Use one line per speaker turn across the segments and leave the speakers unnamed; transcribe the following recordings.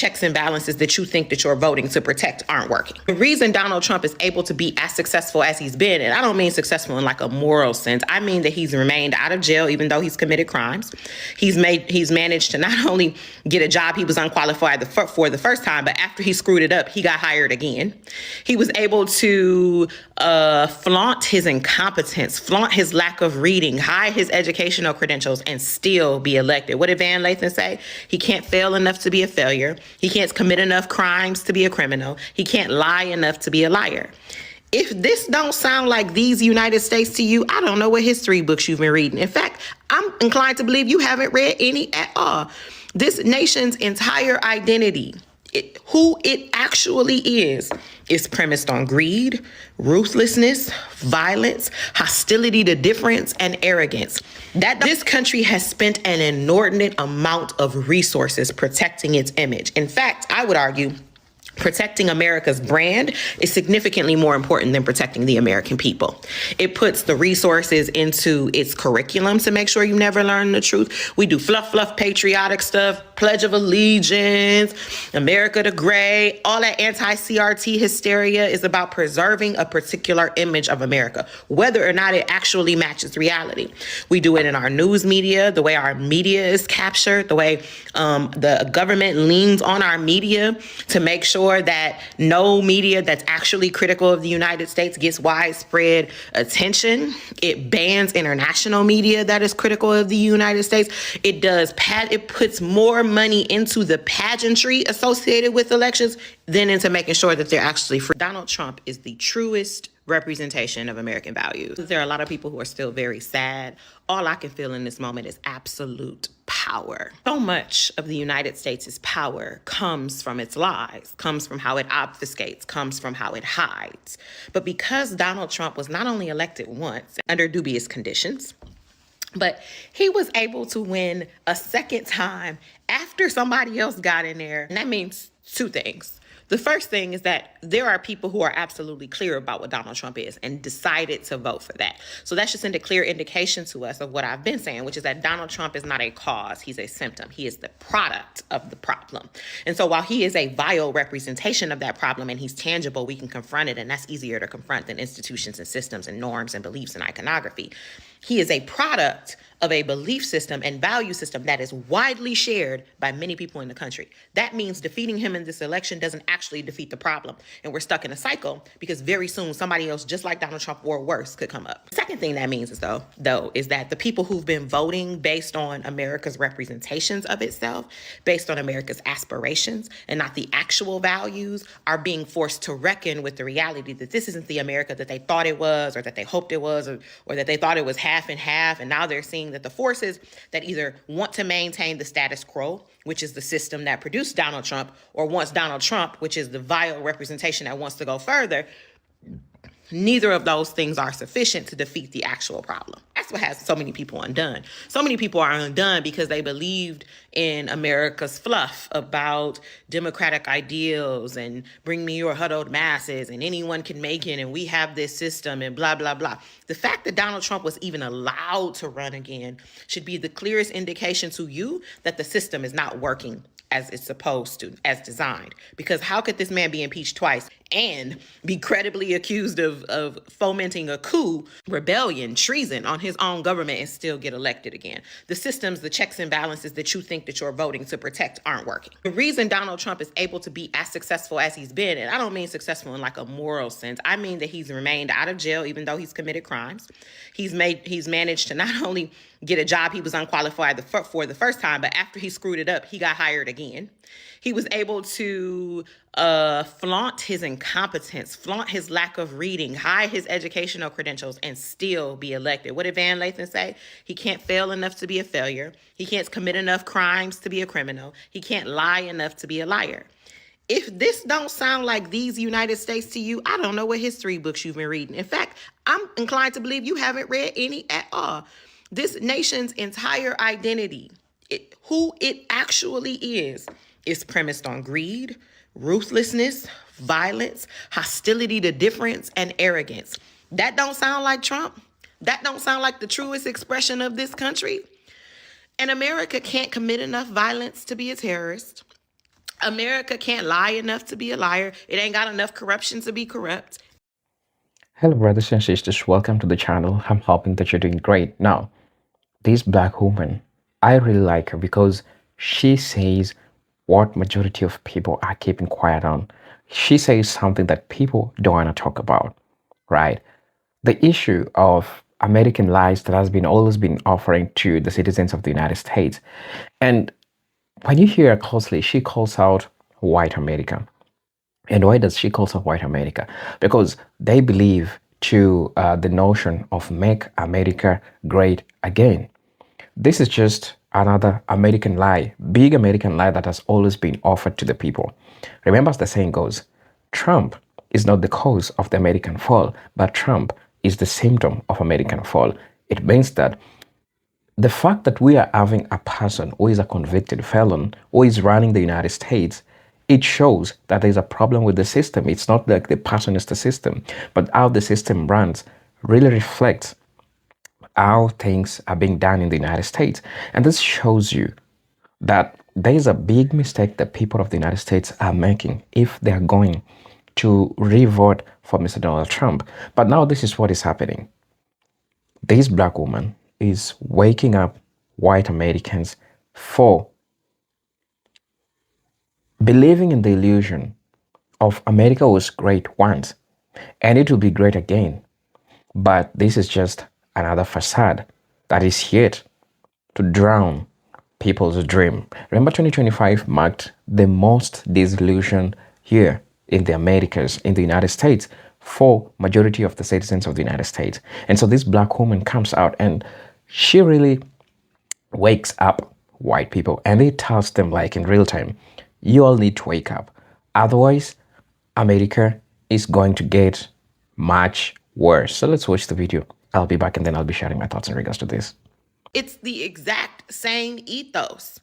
checks and balances that you think that you're voting to protect aren't working. The reason Donald Trump is able to be as successful as he's been, and I don't mean successful in like a moral sense, I mean that he's remained out of jail even though he's committed crimes. He's managed to not only get a job he was unqualified for the first time, but after he screwed it up, he got hired again. He was able to flaunt his incompetence, flaunt his lack of reading, hide his educational credentials, and still be elected. What did Van Lathan say? He can't fail enough to be a failure. He can't commit enough crimes to be a criminal. He can't lie enough to be a liar. If this don't sound like these United States to you, I don't know what history books you've been reading. In fact, I'm inclined to believe you haven't read any at all. This nation's entire identity, who it actually is premised on greed, ruthlessness, violence, hostility to difference, and arrogance. This country has spent an inordinate amount of resources protecting its image. In fact, I would argue protecting America's brand is significantly more important than protecting the American people. It puts the resources into its curriculum to make sure you never learn the truth. We do fluff, patriotic stuff, Pledge of Allegiance, America the Great, all that anti-CRT hysteria is about preserving a particular image of America, whether or not it actually matches reality. We do it in our news media, the way our media is captured, the way the government leans on our media to make sure that no media that's actually critical of the United States gets widespread attention. It bans international media that is critical of the United States. It puts more money into the pageantry associated with elections than into making sure that they're actually free. Donald Trump is the truest representation of American values. There are a lot of people who are still very sad. All I can feel in this moment is absolute power. So much of the United States' power comes from its lies, comes from how it obfuscates, comes from how it hides. But because Donald Trump was not only elected once under dubious conditions, but he was able to win a second time after somebody else got in there. And that means two things. The first thing is that there are people who are absolutely clear about what Donald Trump is and decided to vote for that. So that should send a clear indication to us of what I've been saying, which is that Donald Trump is not a cause. He's a symptom. He is the product of the problem. And so while he is a vile representation of that problem and he's tangible, we can confront it. And that's easier to confront than institutions and systems and norms and beliefs and iconography. He is a product of a belief system and value system that is widely shared by many people in the country. That means defeating him in this election doesn't actually defeat the problem. And we're stuck in a cycle because very soon somebody else just like Donald Trump or worse could come up. The second thing that means is is that the people who've been voting based on America's representations of itself, based on America's aspirations and not the actual values, are being forced to reckon with the reality that this isn't the America that they thought it was or that they hoped it was or that they thought it was half and half. And now they're seeing that the forces that either want to maintain the status quo, which is the system that produced Donald Trump, or wants Donald Trump, which is the vile representation that wants to go further, neither of those things are sufficient to defeat the actual problem. That's what has so many people undone. So many people are undone because they believed in America's fluff about democratic ideals and bring me your huddled masses and anyone can make it and we have this system and blah, blah, blah. The fact that Donald Trump was even allowed to run again should be the clearest indication to you that the system is not working as it's supposed to, as designed. Because how could this man be impeached twice and be credibly accused of fomenting a coup, rebellion, treason on his own government and still get elected again? The systems, the checks and balances that you think that you're voting to protect aren't working. The reason Donald Trump is able to be as successful as he's been, and I don't mean successful in like a moral sense, I mean that he's remained out of jail even though he's committed crimes. He's managed to not only get a job he was unqualified for the first time, but after he screwed it up, he got hired again. He was able to flaunt his incompetence, flaunt his lack of reading, hide his educational credentials, and still be elected. What did Van Lathan say? He can't fail enough to be a failure. He can't commit enough crimes to be a criminal. He can't lie enough to be a liar. If this don't sound like these United States to you, I don't know what history books you've been reading. In fact, I'm inclined to believe you haven't read any at all. This nation's entire identity, who it actually is premised on greed, ruthlessness, violence, hostility to difference, and arrogance. That don't sound like Trump. That don't sound like the truest expression of this country. And America can't commit enough violence to be a terrorist. America can't lie enough to be a liar. It ain't got enough corruption to be corrupt.
Hello, brothers and sisters. Welcome to the channel. I'm hoping that you're doing great. Now, this black woman, I really like her because she says what majority of people are keeping quiet on. She says something that people don't want to talk about, right? The issue of American lies that has been always been offering to the citizens of the United States. And when you hear her closely, she calls out white America. And why does she call out white America? Because they believe to the notion of make America great again. This is just another American lie, big American lie that has always been offered to the people. Remember, as the saying goes, Trump is not the cause of the American fall, but Trump is the symptom of American fall. It means that the fact that we are having a person who is a convicted felon who is running the United States, it shows that there's a problem with the system. It's not like the person is the system, but how the system runs really reflects how things are being done in the United States. And this shows you that there is a big mistake that people of the United States are making if they are going to re-vote for Mr. Donald Trump. But now this is what is happening. This black woman is waking up white Americans for believing in the illusion of America was great once and it will be great again. But this is just another facade that is yet to drown people's dream. Remember, 2025 marked the most disillusion year in the Americas, in the United States, for majority of the citizens of the United States. And so this black woman comes out and she really wakes up white people and it tells them, like, in real time, you all need to wake up. Otherwise, America is going to get much worse. So let's watch the video. I'll be back and then I'll be sharing my thoughts in regards to this.
It's the exact same ethos.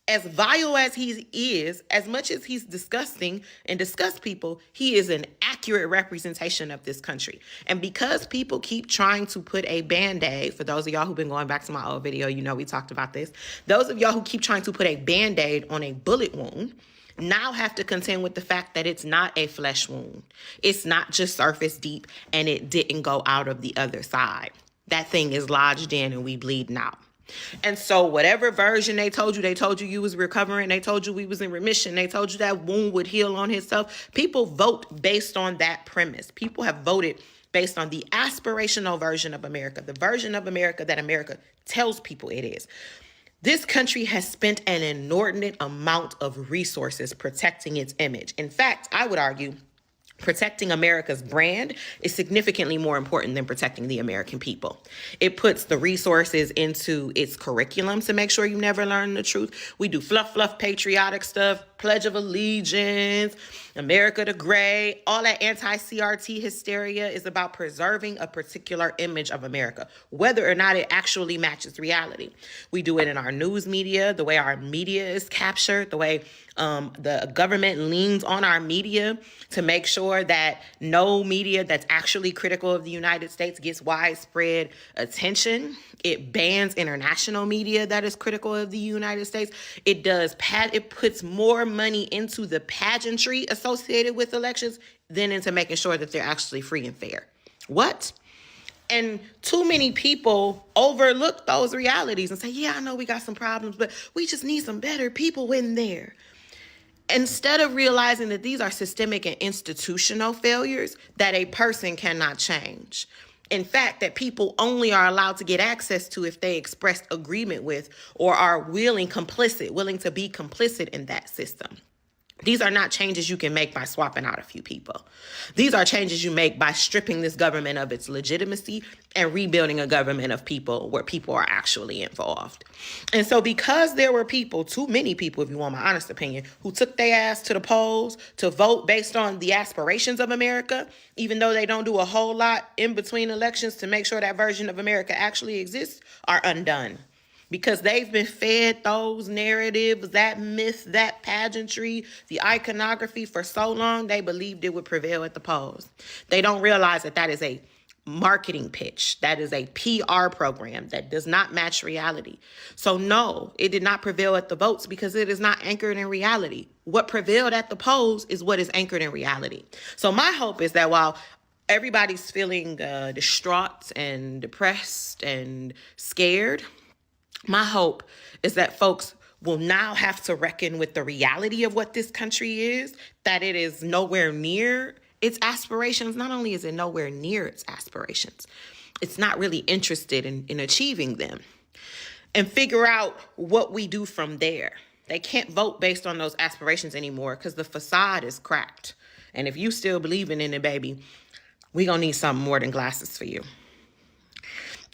As vile as he is, as much as he's disgusting and disgusts people, he is an accurate representation of this country. And because people keep trying to put a Band-Aid, for those of y'all who've been going back to my old video, you know we talked about this. Those of y'all who keep trying to put a Band-Aid on a bullet wound now have to contend with the fact that it's not a flesh wound. It's not just surface deep and it didn't go out of the other side. That thing is lodged in and we bleed now. And so whatever version they told you you was recovering, they told you we was in remission, they told you that wound would heal on itself. People vote based on that premise. People have voted based on the aspirational version of America, the version of America that America tells people it is. This country has spent an inordinate amount of resources protecting its image. In fact, I would argue protecting America's brand is significantly more important than protecting the American people. It puts the resources into its curriculum to make sure you never learn the truth. We do fluff, patriotic stuff, Pledge of Allegiance, America the Great. All that anti-CRT hysteria is about preserving a particular image of America, whether or not it actually matches reality. We do it in our news media, the way our media is captured, the way the government leans on our media to make sure that no media that's actually critical of the United States gets widespread attention. It bans international media that is critical of the United States. It puts more money into the pageantry associated with elections than into making sure that they're actually free and fair. What? And too many people overlook those realities and say, yeah, I know we got some problems, but we just need some better people in there. Instead of realizing that these are systemic and institutional failures that a person cannot change. In fact, that people only are allowed to get access to if they express agreement with or are willing to be complicit in that system. These are not changes you can make by swapping out a few people. These are changes you make by stripping this government of its legitimacy and rebuilding a government of people where people are actually involved. And so because there were people, too many people, if you want my honest opinion, who took their ass to the polls to vote based on the aspirations of America, even though they don't do a whole lot in between elections to make sure that version of America actually exists, are undone. Because they've been fed those narratives, that myth, that pageantry, the iconography for so long, they believed it would prevail at the polls. They don't realize that that is a marketing pitch. That is a PR program that does not match reality. So no, it did not prevail at the votes because it is not anchored in reality. What prevailed at the polls is what is anchored in reality. So my hope is that while everybody's feeling distraught and depressed and scared, my hope is that folks will now have to reckon with the reality of what this country is, that it is nowhere near its aspirations. Not only is it nowhere near its aspirations, it's not really interested in achieving them. And figure out what we do from there. They can't vote based on those aspirations anymore because the facade is cracked. And if you still believing in it, baby, we gonna need something more than glasses for you.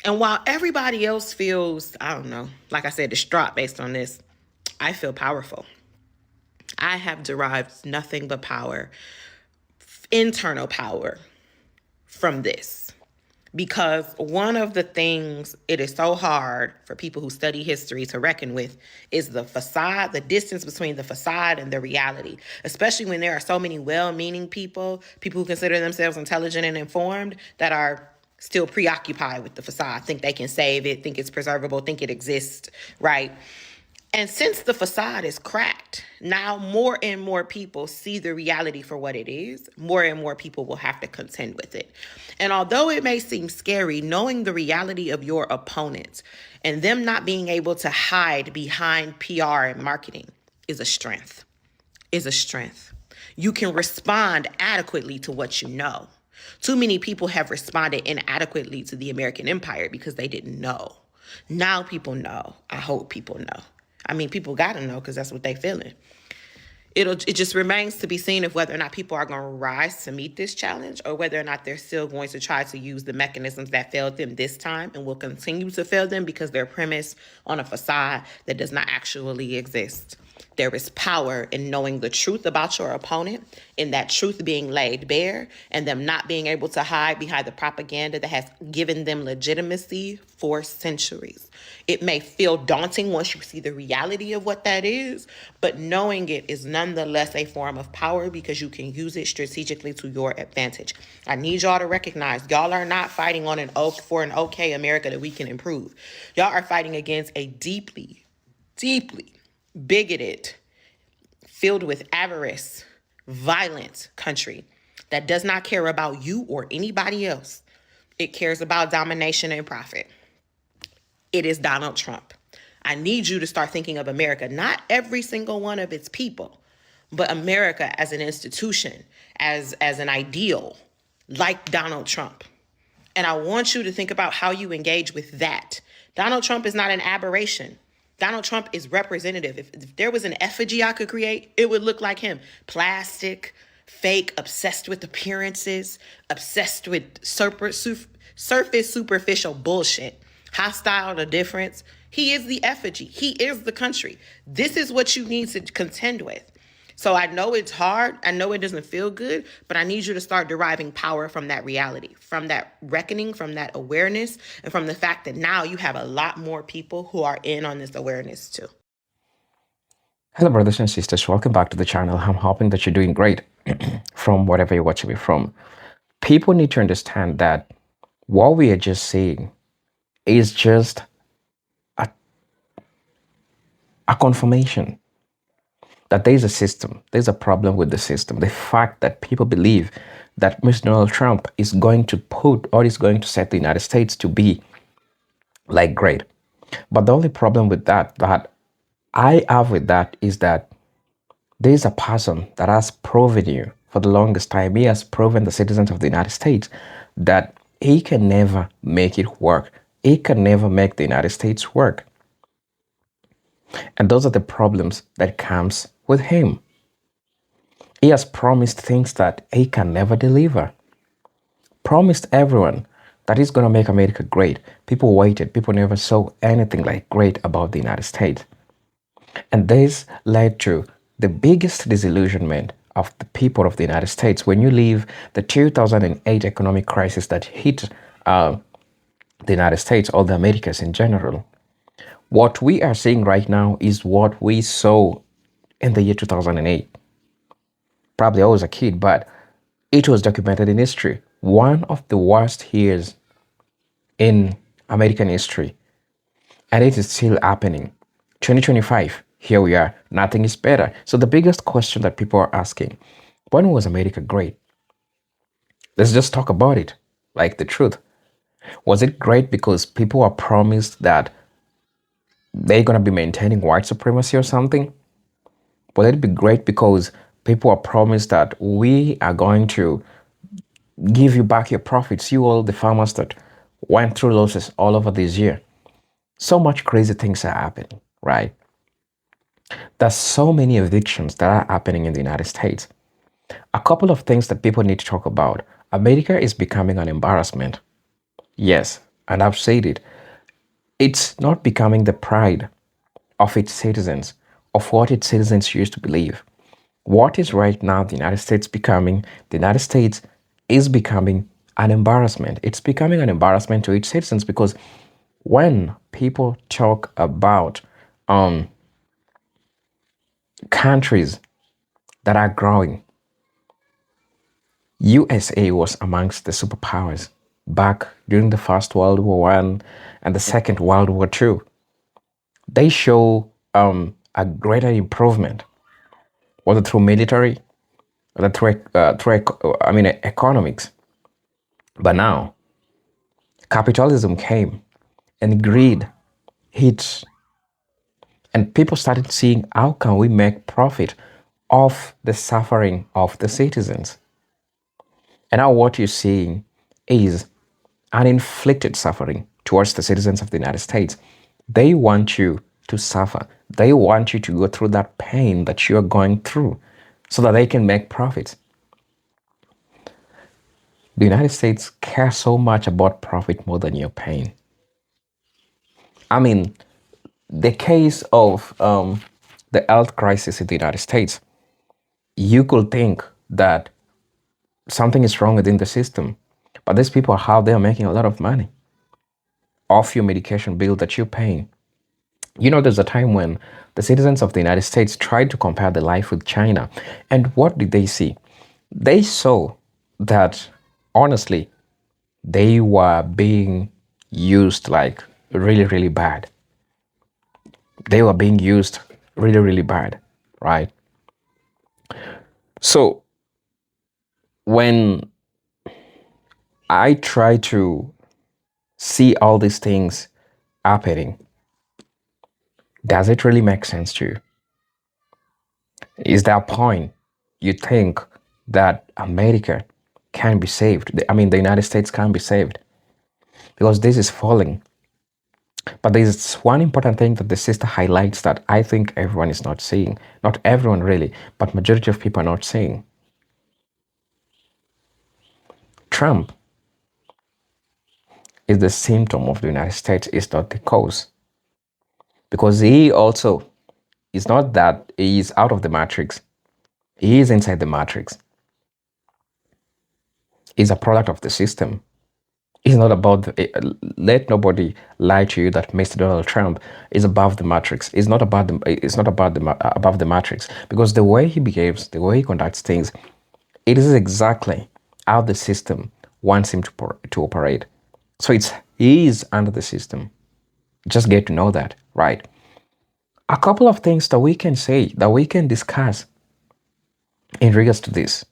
And while everybody else feels, I don't know, like I said, distraught based on this, I feel powerful. I have derived nothing but power, internal power, from this. Because one of the things it is so hard for people who study history to reckon with is the facade, the distance between the facade and the reality, especially when there are so many well-meaning people who consider themselves intelligent and informed that are still preoccupied with the facade, think they can save it, think it's preservable, think it exists, right? And since the facade is cracked, now more and more people see the reality for what it is. More and more people will have to contend with it. And although it may seem scary, knowing the reality of your opponents and them not being able to hide behind PR and marketing is a strength, You can respond adequately to what you know. Too many people have responded inadequately to the American empire because they didn't know. Now people know. I hope people know. I mean, people got to know because that's what they feeling. It just remains to be seen if whether or not people are going to rise to meet this challenge or whether or not they're still going to try to use the mechanisms that failed them this time and will continue to fail them because they're premised on a facade that does not actually exist. There is power in knowing the truth about your opponent, in that truth being laid bare, and them not being able to hide behind the propaganda that has given them legitimacy for centuries. It may feel daunting once you see the reality of what that is, but knowing it is nonetheless a form of power because you can use it strategically to your advantage. I need y'all to recognize y'all are not fighting on for an okay America that we can improve. Y'all are fighting against a deeply, deeply bigoted, filled with avarice, violent country that does not care about you or anybody else. It cares about domination and profit. It is Donald Trump. I need you to start thinking of America, not every single one of its people, but America as an institution, as an ideal, like Donald Trump. And I want you to think about how you engage with that. Donald Trump is not an aberration. Donald Trump is representative. If there was an effigy I could create, it would look like him. Plastic, fake, obsessed with appearances, obsessed with surface superficial bullshit, hostile to difference. He is the effigy. He is the country. This is what you need to contend with. So I know it's hard. I know it doesn't feel good, but I need you to start deriving power from that reality, from that reckoning, from that awareness, and from the fact that now you have a lot more people who are in on this awareness too.
Hello, brothers and sisters. Welcome back to the channel. I'm hoping that you're doing great from whatever you're watching me from. People need to understand that what we are just saying is just a confirmation that there's a system, there's a problem with the system. The fact that people believe that Mr. Donald Trump is going to put or is going to set the United States to be like great. But the only problem with that I have with that is that there's a person that has proven you for the longest time. He has proven the citizens of the United States that he can never make it work. He can never make the United States work. And those are the problems that comes with him. He has promised things that he can never deliver. Promised everyone that he's going to make America great. People waited. People never saw anything like great about the United States. And this led to the biggest disillusionment of the people of the United States. When you leave the 2008 economic crisis that hit the United States, or the Americas in general, what we are seeing right now is what we saw in the year 2008. Probably I was a kid, but it was documented in history. one of the worst years in American history, and it is still happening. 2025, here we are, nothing is better. So the biggest question that people are asking, when was America great? Let's just talk about it, like the truth. Was it great because people are promised that they're going to be maintaining white supremacy or something? Will it be great because people are promised that we are going to give you back your profits, you all the farmers that went through losses all over this year? So much crazy things are happening, right? There's so many evictions that are happening in the United States. A couple of things that people need to talk about. America is becoming an embarrassment. Yes, and I've said it. It's not becoming the pride of its citizens, of what its citizens used to believe. What is right now the United States is becoming an embarrassment. It's becoming an embarrassment to its citizens because when people talk about countries that are growing, USA was amongst the superpowers back during the First World War One and the Second World War Two. They show a greater improvement, whether through military, whether through economics. But now, capitalism came and greed hit, and people started seeing how can we make profit of the suffering of the citizens. And now what you're seeing is an inflicted suffering towards the citizens of the United States. They want you to suffer. They want you to go through that pain that you're going through so that they can make profits. The United States cares so much about profit more than your pain. I mean, the case of the health crisis in the United States, you could think that something is wrong within the system, but these people are out there making a lot of money off your medication bill that you're paying. You know, there's a time when the citizens of the United States tried to compare their life with China. And what did they see? They saw that, honestly, they were being used like really, really bad. They were being used really, really bad, right? So when I try to see all these things happening, does it really make sense to you? Is there a point you think that America can be saved? The United States can be saved because this is falling. But there's one important thing that the sister highlights that I think everyone is not seeing. Not everyone really, but majority of people are not seeing. Trump is the symptom of the United States, is not the cause. Because he also is not that he is out of the matrix. He is inside the matrix. He's a product of the system. It's not about let nobody lie to you that Mr. Donald Trump is above the matrix. It's not about above the matrix because the way he behaves, the way he conducts things, it is exactly how the system wants him to operate. So he is under the system. Just get to know that, right? A couple of things that we can say, that we can discuss in regards to this.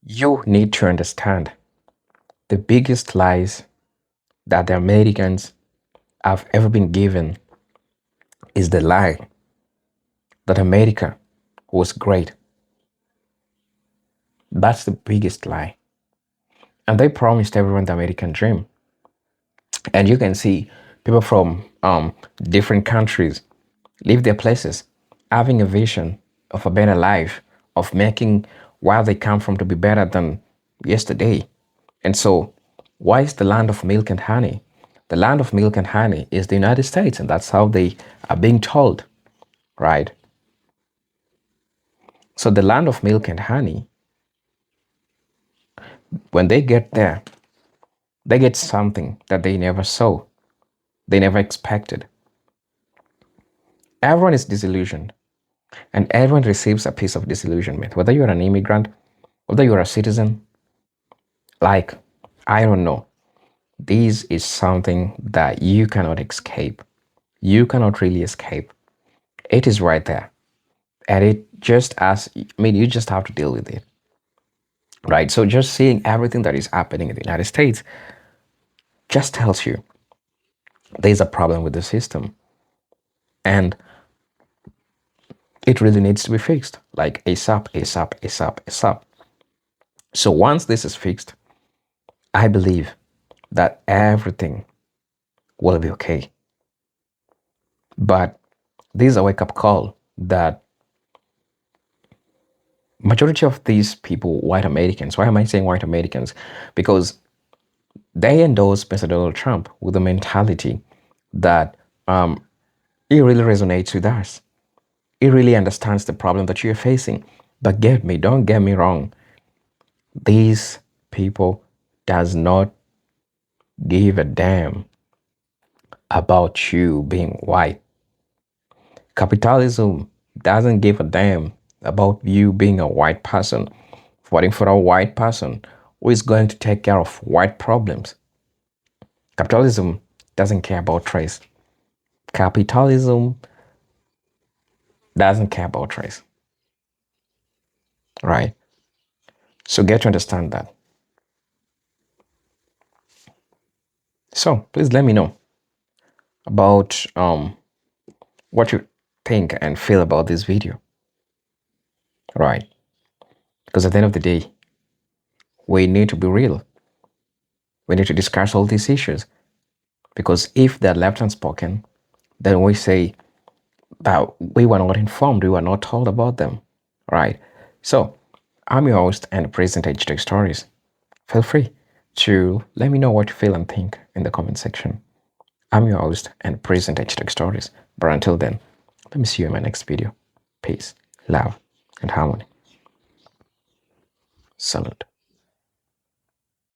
You need to understand the biggest lies that the Americans have ever been given is the lie that America was great. That's the biggest lie. And they promised everyone the American dream. And you can see people from different countries leave their places, having a vision of a better life, of making where they come from to be better than yesterday. And so, why is the land of milk and honey? The land of milk and honey is the United States, and that's how they are being told, right? So, the land of milk and honey, when they get there, they get something that they never saw, they never expected. Everyone is disillusioned, and everyone receives a piece of disillusionment, whether you're an immigrant, whether you're a citizen. Like, I don't know. This is something that you cannot escape. You cannot really escape. It is right there. And you just have to deal with it. Right? So just seeing everything that is happening in the United States just tells you there's a problem with the system. And it really needs to be fixed. Like ASAP, ASAP, ASAP, ASAP. So once this is fixed, I believe that everything will be okay. But this is a wake-up call that majority of these people, white Americans, why am I saying white Americans? Because they endorse President Donald Trump with the mentality that he really resonates with us. He really understands the problem that you're facing. But don't get me wrong. These people does not give a damn about you being white. Capitalism doesn't give a damn about you being a white person, voting for a white person who is going to take care of white problems. Capitalism doesn't care about race. Capitalism doesn't care about race. Right? So get to understand that. So please let me know about what you think and feel about this video. Right? Because at the end of the day, we need to be real. We need to discuss all these issues. Because if they're left unspoken, then we say that we were not informed, we were not told about them. Right? So I'm your host and presenter H Stories. Feel free to let me know what you feel and think in the comment section. I'm your host and presenter H Stories. But until then, let me see you in my next video. Peace, love, and harmony. Salute.